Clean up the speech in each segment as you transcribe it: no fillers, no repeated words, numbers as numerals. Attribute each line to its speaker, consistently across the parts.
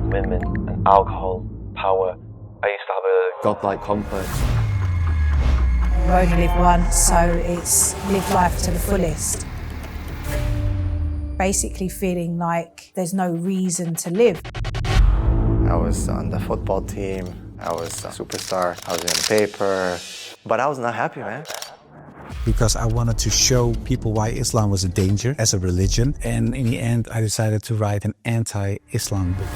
Speaker 1: women, and alcohol, power. I used to have a godlike complex.
Speaker 2: You only live once, so it's live life to the fullest. Basically feeling like there's no reason to live.
Speaker 3: I was on the football team, I was a superstar, I was in the paper, but I was not happy, man.
Speaker 4: Because I wanted to show people why Islam was a danger as a religion, and in the end I decided to write an anti-Islam book.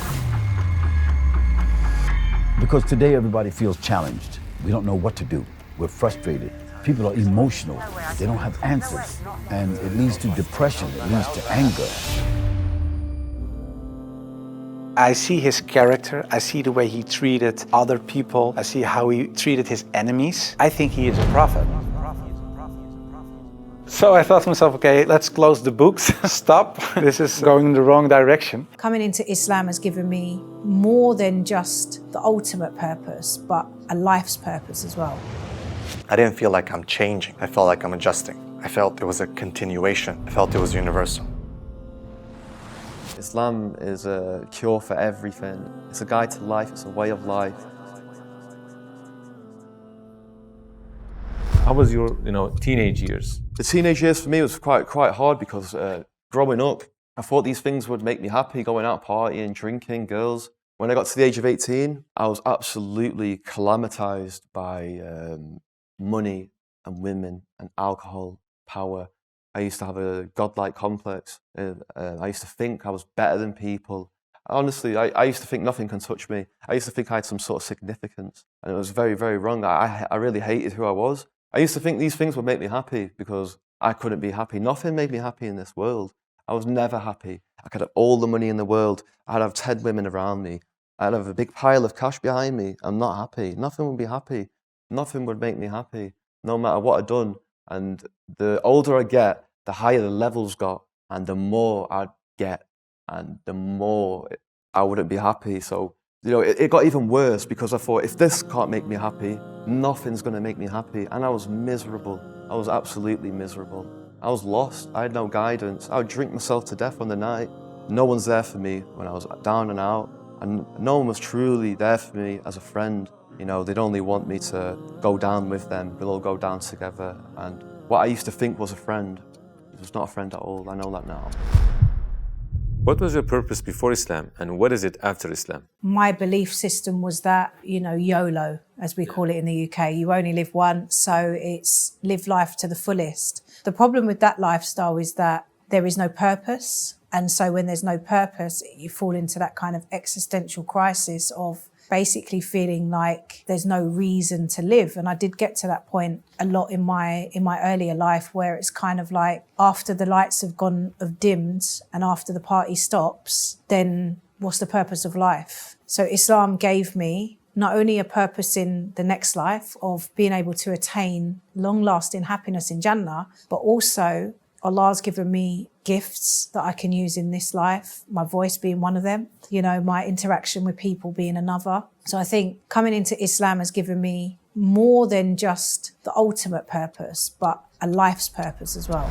Speaker 5: Because today everybody feels challenged. We don't know what to do. We're frustrated. People are emotional. They don't have answers. And it leads to depression, it leads to anger.
Speaker 6: I see his character, I see the way he treated other people, I see how he treated his enemies. I think he is a prophet. So I thought to myself, okay, let's close the books, stop. This is going in the wrong direction.
Speaker 2: Coming into Islam has given me more than just the ultimate purpose, but a life's purpose as well.
Speaker 3: I didn't feel like I'm changing, I felt like I'm adjusting. I felt it was a continuation, I felt it was universal.
Speaker 1: Islam is a cure for everything. It's a guide to life, it's a way of life.
Speaker 7: How was your, teenage years?
Speaker 1: The teenage years for me was quite hard because growing up, I thought these things would make me happy, going out partying, drinking, girls. When I got to the age of 18, I was absolutely calamitized by money and women and alcohol, power. I used to have a godlike complex. I used to think I was better than people. Honestly, I used to think nothing can touch me. I used to think I had some sort of significance, and it was very, very wrong. I really hated who I was. I used to think these things would make me happy because I couldn't be happy. Nothing made me happy in this world. I was never happy. I could have all the money in the world. I'd have 10 women around me. I'd have a big pile of cash behind me. I'm not happy. Nothing would be happy. Nothing would make me happy, no matter what I'd done. And the older I get, the higher the levels got, and the more I'd get, and the more I wouldn't be happy. So, it got even worse because I thought, if this can't make me happy, nothing's going to make me happy. And I was miserable. I was absolutely miserable. I was lost. I had no guidance. I would drink myself to death on the night. No one's there for me when I was down and out. And no one was truly there for me as a friend. They'd only want me to go down with them. We'll all go down together. And what I used to think was a friend, it was not a friend at all. I know that now.
Speaker 7: What was your purpose before Islam, and what is it after Islam?
Speaker 2: My belief system was that, YOLO, as we call it in the UK. You only live once, so it's live life to the fullest. The problem with that lifestyle is that there is no purpose. And so when there's no purpose, you fall into that kind of existential crisis of basically feeling like there's no reason to live. And I did get to that point a lot in my earlier life, where it's kind of like after the lights have dimmed and after the party stops, then what's the purpose of life? So Islam gave me not only a purpose in the next life of being able to attain long-lasting happiness in Jannah, but also Allah's given me gifts that I can use in this life, my voice being one of them, my interaction with people being another. So I think coming into Islam has given me more than just the ultimate purpose, but a life's purpose as well.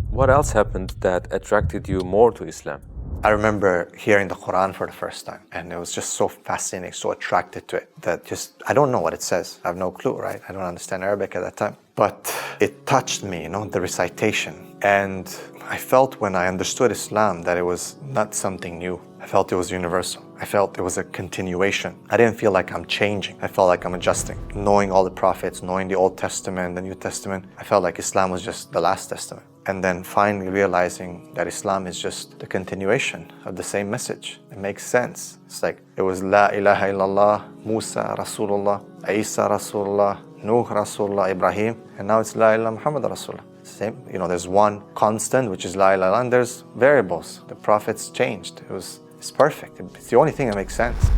Speaker 7: What else happened that attracted you more to Islam?
Speaker 3: I remember hearing the Quran for the first time, and it was just so fascinating, so attracted to it, that I don't know what it says. I have no clue, right? I don't understand Arabic at that time. But it touched me, the recitation. And I felt when I understood Islam that it was not something new. I felt it was universal. I felt it was a continuation. I didn't feel like I'm changing. I felt like I'm adjusting. Knowing all the prophets, knowing the Old Testament, the New Testament, I felt like Islam was just the last testament. And then finally realizing that Islam is just the continuation of the same message. It makes sense. It's like it was La ilaha illallah, Musa Rasulullah, Isa Rasulullah, Nuh Rasulullah, Ibrahim, and now it's La ilaha Muhammad Rasulullah. Same, there's one constant, which is La ilaha, and there's variables. The prophets changed. It's perfect. It's the only thing that makes sense.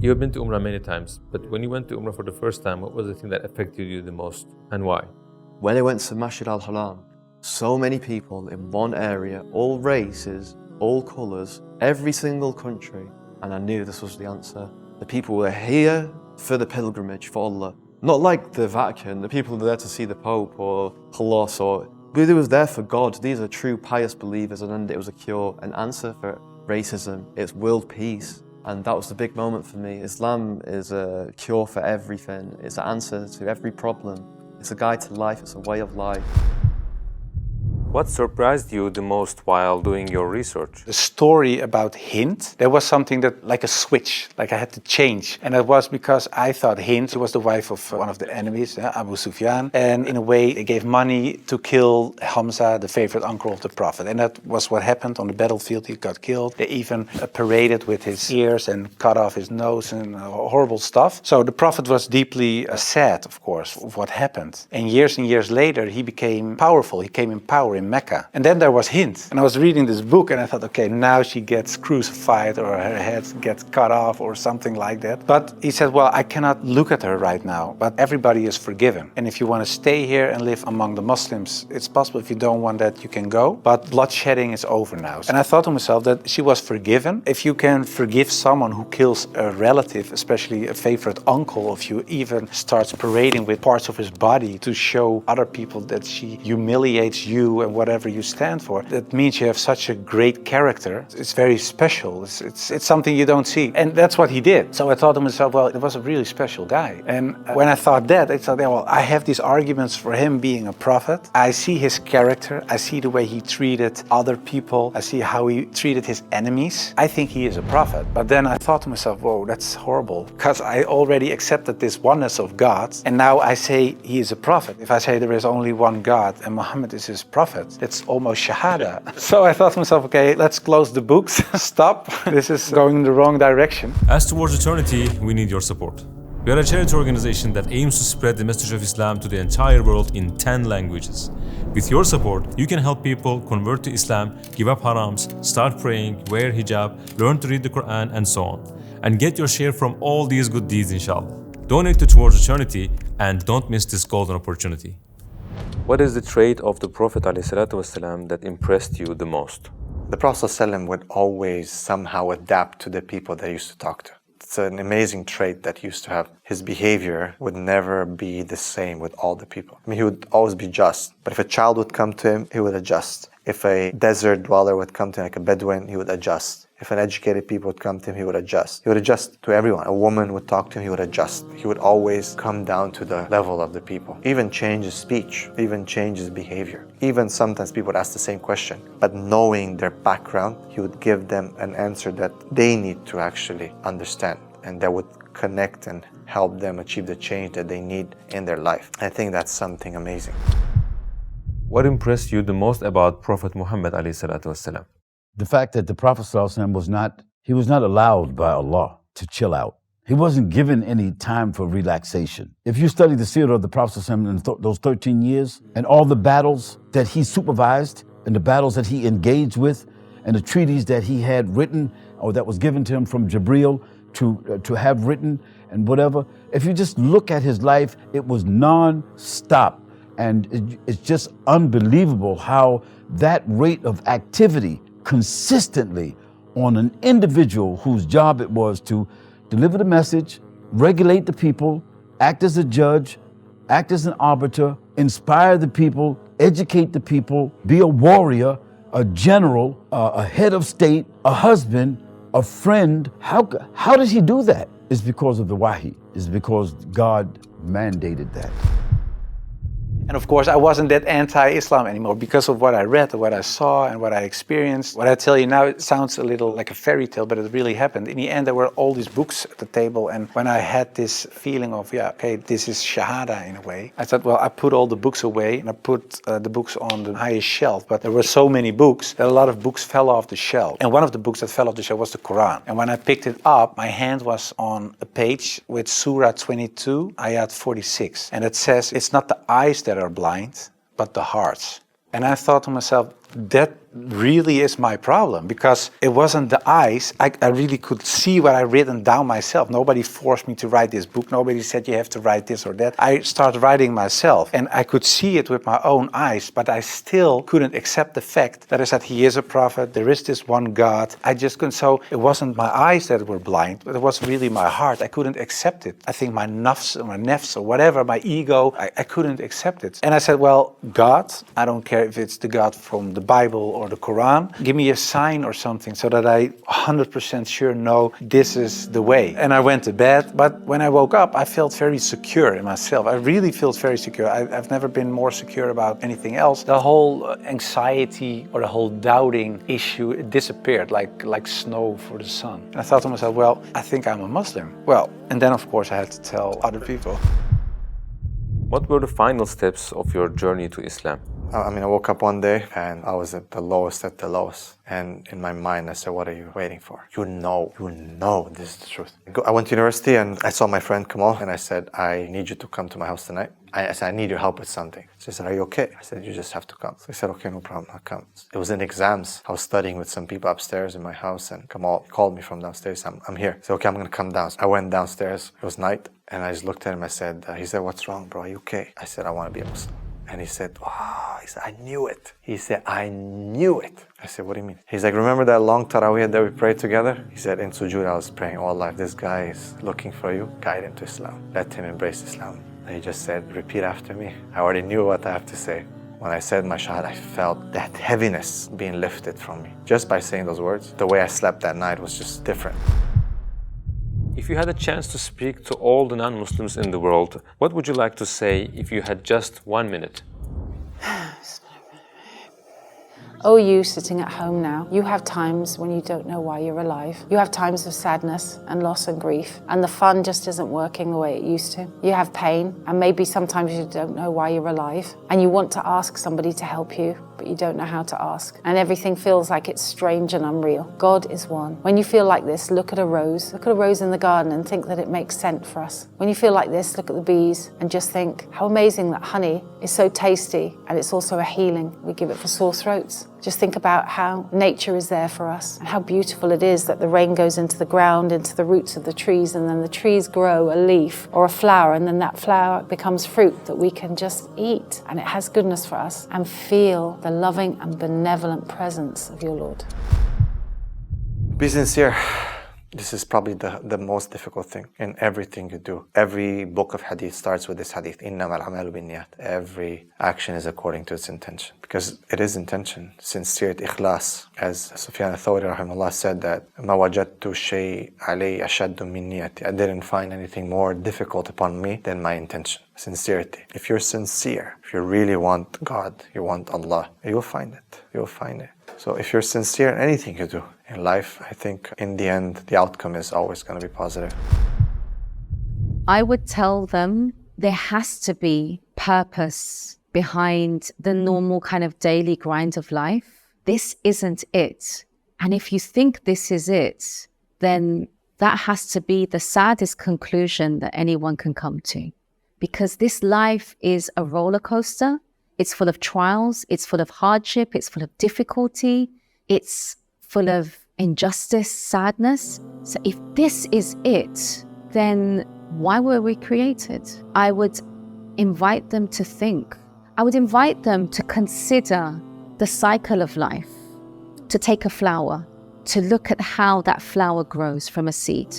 Speaker 7: You have been to Umrah many times, but when you went to Umrah for the first time, what was the thing that affected you the most, and why?
Speaker 1: When I went to Masjid al-Haram, so many people in one area, all races, all colours, every single country, and I knew this was the answer. The people were here for the pilgrimage for Allah. Not like the Vatican, the people were there to see the Pope or Halas, but it was there for God. These are true pious believers, and it was a cure, an answer for racism, it's world peace. And that was the big moment for me. Islam is a cure for everything. It's an answer to every problem. It's a guide to life, it's a way of life.
Speaker 7: What surprised you the most while doing your research?
Speaker 6: The story about Hind, there was something that, like a switch, like I had to change. And it was because I thought Hind was the wife of one of the enemies, Abu Sufyan. And in a way, they gave money to kill Hamza, the favorite uncle of the Prophet. And that was what happened on the battlefield. He got killed. They even paraded with his ears and cut off his nose and horrible stuff. So the Prophet was deeply sad, of course, of what happened. And years later, he became powerful. He came in power in Mecca. And then there was Hind. And I was reading this book and I thought, okay, now she gets crucified or her head gets cut off or something like that. But he said, well, I cannot look at her right now, but everybody is forgiven. And if you want to stay here and live among the Muslims, it's possible. If you don't want that, you can go. But bloodshedding is over now. And I thought to myself that she was forgiven. If you can forgive someone who kills a relative, especially a favorite uncle of you, even starts parading with parts of his body to show other people that she humiliates you and whatever you stand for, that means you have such a great character. It's very special. It's something you don't see. And that's what he did. So I thought to myself, well, it was a really special guy. And when I thought that, I thought, well, I have these arguments for him being a prophet. I see his character. I see the way he treated other people. I see how he treated his enemies. I think he is a prophet. But then I thought to myself, whoa, that's horrible. Because I already accepted this oneness of God. And now I say he is a prophet. If I say there is only one God and Muhammad is his prophet, it's almost Shahada. So I thought to myself, okay, let's close the books. Stop. This is going in the wrong direction.
Speaker 8: As towards eternity, we need your support. We are a charity organization that aims to spread the message of Islam to the entire world in 10 languages. With your support, you can help people convert to Islam, give up harams, start praying, wear hijab, learn to read the Quran, and so on. And get your share from all these good deeds, inshallah. Donate to Towards Eternity and don't miss this golden opportunity.
Speaker 7: What is the trait of the Prophet ﷺ that impressed you the most?
Speaker 3: The Prophet ﷺ would always somehow adapt to the people that he used to talk to. It's an amazing trait that he used to have. His behavior would never be the same with all the people. I mean, he would always be just. But if a child would come to him, he would adjust. If a desert dweller would come to him, like a Bedouin, he would adjust. If an educated people would come to him, he would adjust. He would adjust to everyone. A woman would talk to him, he would adjust. He would always come down to the level of the people. Even change his speech, even change his behavior. Even sometimes people would ask the same question, but knowing their background, he would give them an answer that they need to actually understand and that would connect and help them achieve the change that they need in their life. I think that's something amazing.
Speaker 7: What impressed you the most about Prophet Muhammad ﷺ?
Speaker 5: The fact that the Prophet ﷺ was not allowed by Allah to chill out. He wasn't given any time for relaxation. If you study the seerah of the Prophet ﷺ in those 13 years and all the battles that he supervised and the battles that he engaged with and the treaties that he had written or that was given to him from Jibreel to have written and whatever, if you just look at his life, it was non-stop. And it's just unbelievable how that rate of activity consistently on an individual whose job it was to deliver the message, regulate the people, act as a judge, act as an arbiter, inspire the people, educate the people, be a warrior, a general, a head of state, a husband, a friend. How did he do that? It's because of the wahi. It's because God mandated that.
Speaker 6: And of course, I wasn't that anti-Islam anymore because of what I read, what I saw, and what I experienced. What I tell you now, it sounds a little like a fairy tale, but it really happened. In the end, there were all these books at the table, and when I had this feeling of, yeah, okay, this is Shahada in a way, I thought, well, I put all the books away, and I put the books on the highest shelf, but there were so many books that a lot of books fell off the shelf. And one of the books that fell off the shelf was the Quran. And when I picked it up, my hand was on a page with Surah 22, Ayat 46. And it says, it's not the eyes that are blind, but the hearts. And I thought to myself, that really is my problem, because it wasn't the eyes. I really could see what I written down myself. Nobody forced me to write this book. Nobody said you have to write this or that. I started writing myself, and I could see it with my own eyes, but I still couldn't accept the fact that I said he is a prophet, there is this one God. I just couldn't. So it wasn't my eyes that were blind, but it was really my heart. I couldn't accept it. I think my nafs or whatever, my ego, I couldn't accept it. And I said, well, God, I don't care if it's the God from the Bible or the Quran. Give me a sign or something so that I 100% sure know this is the way. And I went to bed, but when I woke up, I felt very secure in myself. I really felt very secure. I've never been more secure about anything else. The whole anxiety or the whole doubting issue, it disappeared like snow for the sun. And I thought to myself, well, I think I'm a Muslim. Well, and then of course I had to tell other people.
Speaker 7: What were the final steps of your journey to Islam?
Speaker 3: I mean, I woke up one day and I was at the lowest. And in my mind, I said, what are you waiting for? You know this is the truth. I went to university and I saw my friend Kamal and I said, I need you to come to my house tonight. I said, I need your help with something. She said, are you okay? I said, you just have to come. So I said, okay, no problem, I'll come. It was in exams. I was studying with some people upstairs in my house and Kamal called me from downstairs. I'm here. I said, okay, I'm going to come down. I went downstairs. It was night. And I just looked at him. I said, he said, what's wrong, bro? Are you okay? I said, I want to be a Muslim. And he said, oh, he said, I knew it. He said, I knew it. I said, what do you mean? He's like, remember that long tarawih that we prayed together? He said, in sujood, I was praying, oh Allah, if this guy is looking for you, guide him to Islam. Let him embrace Islam. And he just said, repeat after me. I already knew what I have to say. When I said my Shahada, I felt that heaviness being lifted from me. Just by saying those words, the way I slept that night was just different.
Speaker 7: If you had a chance to speak to all the non-Muslims in the world, what would you like to say if you had just 1 minute?
Speaker 9: Oh, you sitting at home now, you have times when you don't know why you're alive. You have times of sadness and loss and grief, and the fun just isn't working the way it used to. You have pain, and maybe sometimes you don't know why you're alive, and you want to ask somebody to help you, but you don't know how to ask. And everything feels like it's strange and unreal. God is one. When you feel like this, look at a rose in the garden and think that it makes scent for us. When you feel like this, look at the bees and just think how amazing that honey is so tasty, and it's also a healing. We give it for sore throats. Just think about how nature is there for us and how beautiful it is that the rain goes into the ground, into the roots of the trees, and then the trees grow a leaf or a flower, and then that flower becomes fruit that we can just eat, and it has goodness for us, and feel the loving and benevolent presence of your Lord.
Speaker 3: Be sincere. This is probably the most difficult thing in everything you do. Every book of hadith starts with this hadith, إِنَّمَا الْأَعْمَالُ بِالنِّيَّاتِ. Every action is according to its intention. Because it is intention, sincerity, ikhlas. As Sufyan al-Thawri rahimahullah said that, مَا وَجَدْتُ شَيْءٍ عَلَيْهِ أَشَدُّ مِنْ نِيَّتِي. I didn't find anything more difficult upon me than my intention. Sincerity. If you're sincere, if you really want God, you want Allah, you'll find it. You'll find it. So if you're sincere in anything you do in life, I think in the end, the outcome is always going to be positive.
Speaker 10: I would tell them there has to be purpose behind the normal kind of daily grind of life. This isn't it. And if you think this is it, then that has to be the saddest conclusion that anyone can come to. Because this life is a roller coaster. It's full of trials, it's full of hardship, it's full of difficulty, it's full of injustice, sadness. So if this is it, then why were we created? I would invite them to think. I would invite them to consider the cycle of life, to take a flower, to look at how that flower grows from a seed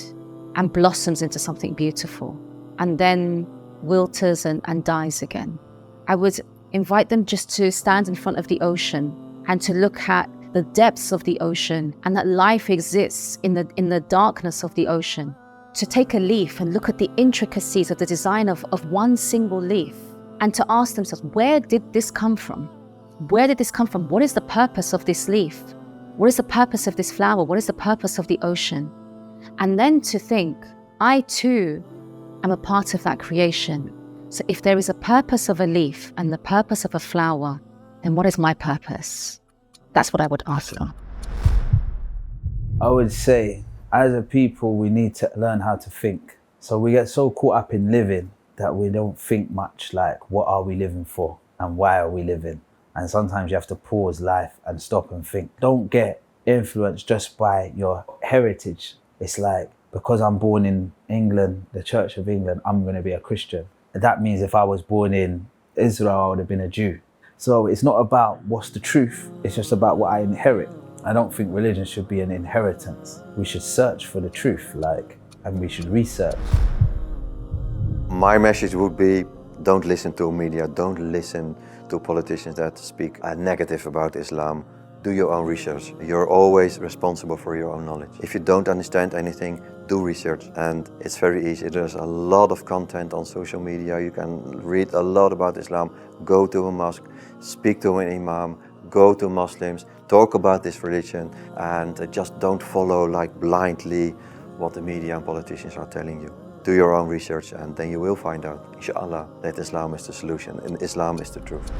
Speaker 10: and blossoms into something beautiful, and then wilts and dies again. I would invite them just to stand in front of the ocean and to look at the depths of the ocean, and that life exists in the darkness of the ocean. To take a leaf and look at the intricacies of the design of one single leaf, and to ask themselves, where did this come from? Where did this come from? What is the purpose of this leaf? What is the purpose of this flower? What is the purpose of the ocean? And then to think, I too am a part of that creation. So if there is a purpose of a leaf and the purpose of a flower, then what is my purpose? That's what I would ask them.
Speaker 11: I would say, as a people, we need to learn how to think. So we get so caught up in living that we don't think much like, what are we living for and why are we living? And sometimes you have to pause life and stop and think. Don't get influenced just by your heritage. It's like, because I'm born in England, the Church of England, I'm going to be a Christian. That means if I was born in Israel, I would have been a Jew. So it's not about what's the truth, it's just about what I inherit. I don't think religion should be an inheritance. We should search for the truth, and we should research.
Speaker 12: My message would be, don't listen to media, don't listen to politicians that speak negative about Islam. Do your own research. You're always responsible for your own knowledge. If you don't understand anything, do research. And it's very easy. There's a lot of content on social media. You can read a lot about Islam. Go to a mosque, speak to an imam, go to Muslims, talk about this religion, and just don't follow like blindly what the media and politicians are telling you. Do your own research, and then you will find out, inshallah, that Islam is the solution and Islam is the truth.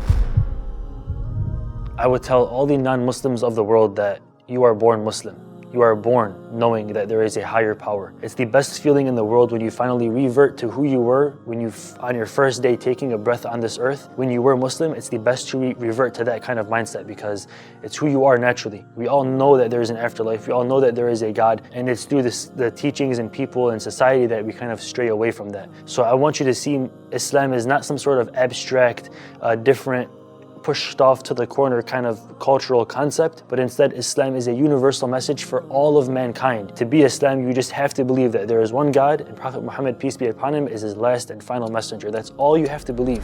Speaker 13: I would tell all the non-Muslims of the world that you are born Muslim. You are born knowing that there is a higher power. It's the best feeling in the world when you finally revert to who you were when you, on your first day taking a breath on this earth. When you were Muslim, it's the best to revert to that kind of mindset because it's who you are naturally. We all know that there is an afterlife. We all know that there is a God, and it's through the teachings and people and society that we kind of stray away from that. So I want you to see Islam as not some sort of abstract, different, pushed off to the corner kind of cultural concept, but instead Islam is a universal message for all of mankind. To be Islam, you just have to believe that there is one God and Prophet Muhammad, peace be upon him, is his last and final messenger. That's all you have to believe.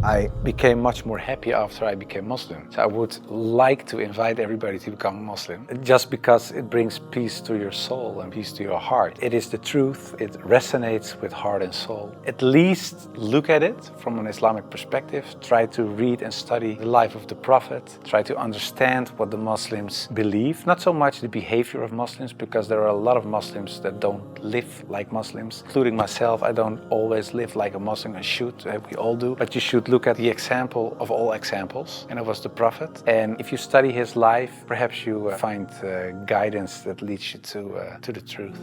Speaker 6: I became much more happy after I became Muslim. So I would like to invite everybody to become Muslim, just because it brings peace to your soul and peace to your heart. It is the truth, it resonates with heart and soul. At least look at it from an Islamic perspective, try to read and study the life of the Prophet, try to understand what the Muslims believe, not so much the behavior of Muslims, because there are a lot of Muslims that don't live like Muslims, including myself. I don't always live like a Muslim, I should, we all do, but you should look at the example of all examples, and it was the Prophet. And if you study his life, perhaps you find guidance that leads you to the truth.